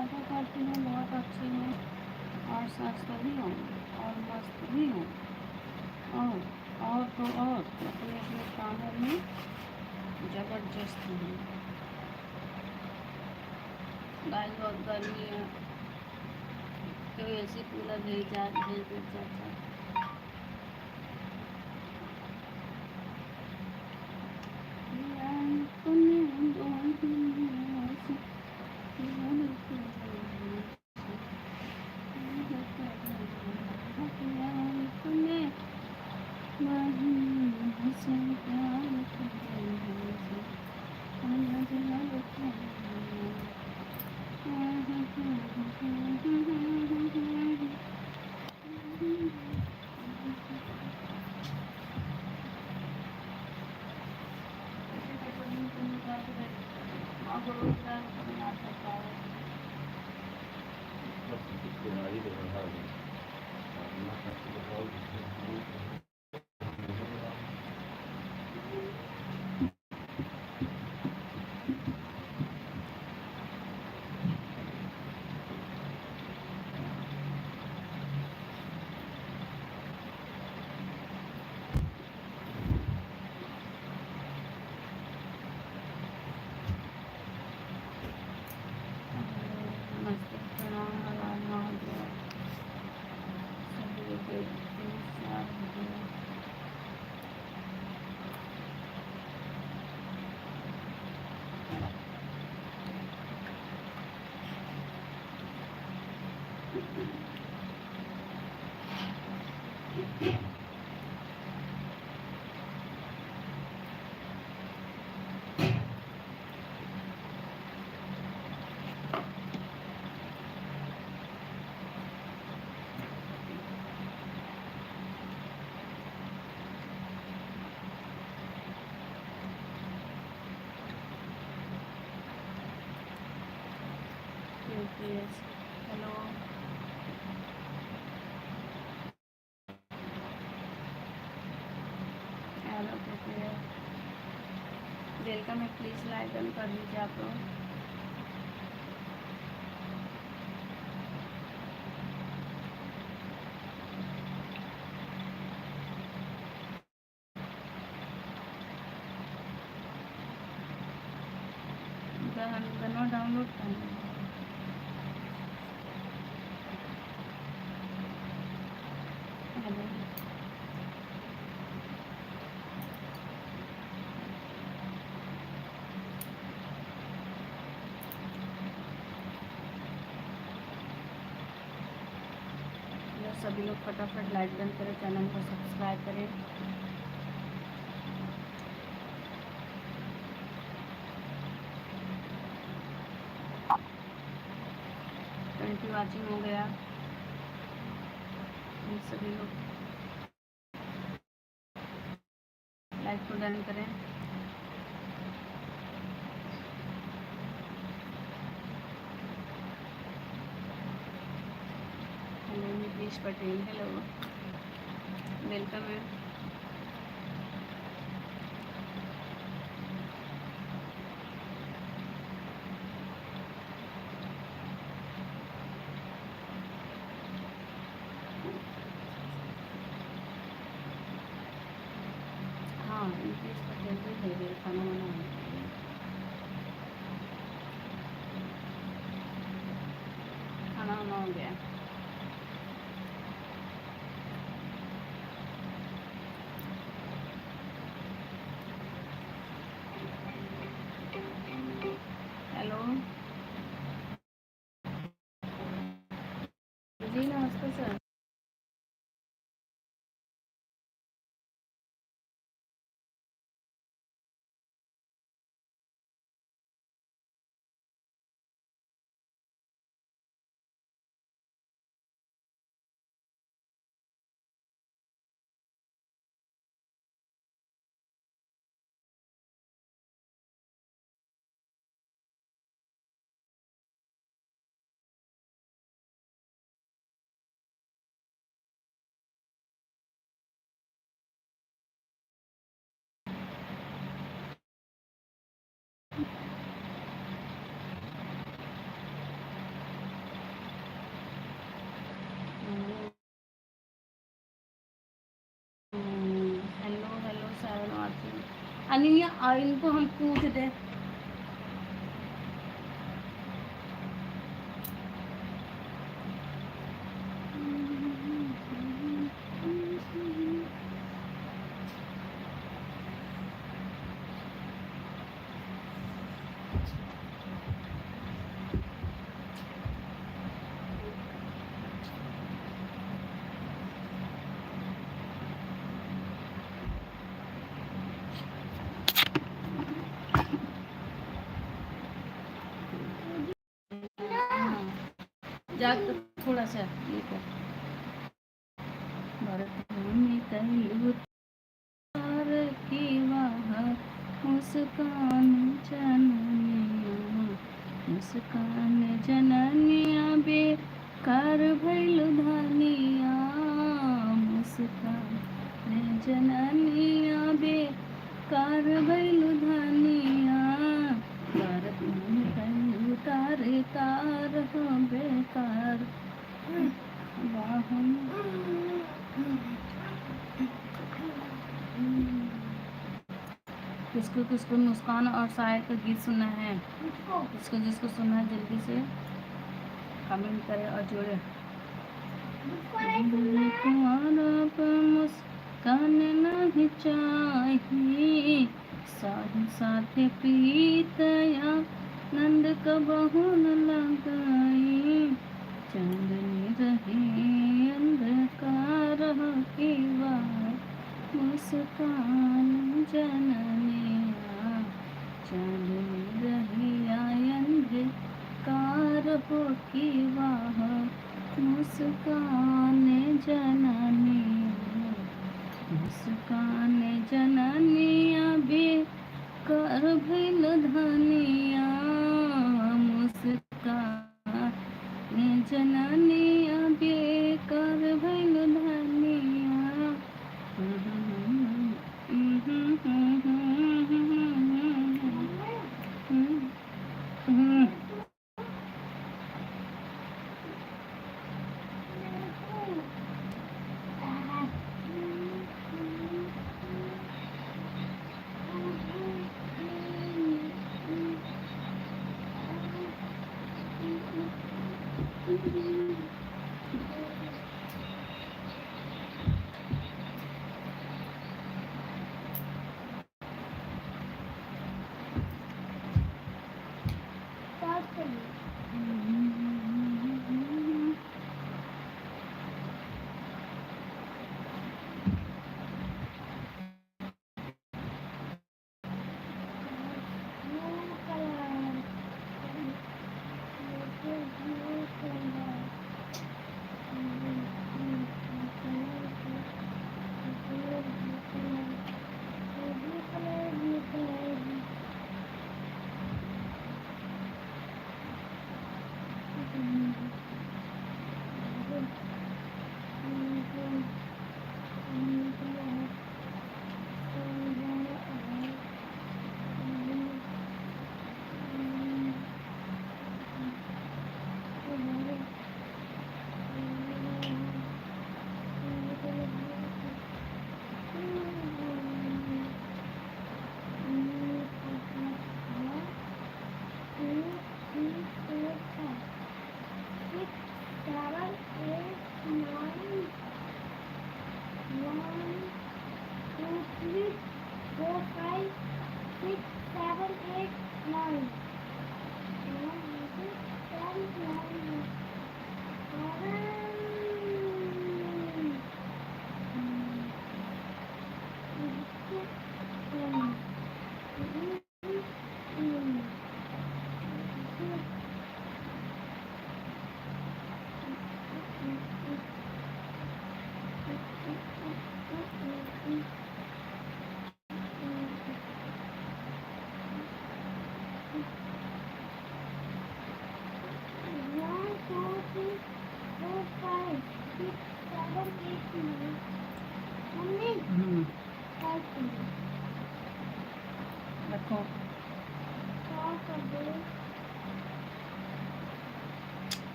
आशा करती हूँ बहुत अच्छी हूँ और स्वस्थ भी हूँ और मस्त भी हूँ और तो और अपने अपने कामों में ज़बरदस्त हूँ। गाइस बहुत गर्मी है तो ऐसी कूलर भेज दे चाचा। Yes. Hello. Hello prepare welcome है। प्लीज़ लाइक डन कर दीजिए आप लोग। गाना डाउनलोड करना हेलो सभी लोग फटाफट लाइक डन करें, चैनल को सब्सक्राइब करें। वाचिंग हो गया। सभी लोग लाइक को डन करें। Hello Nitish Patel, hello welcome है। हाँ नीतीश पटेल भी दे रहे खाना बनाने के लिए। खाना वाना हो गया। हेलो जी नमस्ते सर। अनिया इनको हम पूछ दे। जा थोड़ा सा ये कर। भरत में कहलू तार की वाह मुस्कान जननिया, मुस्कान जननिया बेकार भइल धनिया, मुस्कान जननिया बेकार भइल धनिया, भरत में कहलू तारे तार हो बेकार वाहन। किसको किसको मुस्कान और शायर का गीत सुनना है, जिसको जिसको सुनना है जल्दी से कमेंट करें और जोड़े। मुस्कान नहीं चाहिए साधु साथे प्रीतया नंद कबहू न लगाई, चांदनी रहे अंधकार की वार मुस्कान जननिया, चांदनी रही अंधकार हो की वाह मुस्कान जननिया, मुस्कान जननिया बेकार भइल धनिया, मुस्कान जननिया बेकार भइल धनिया।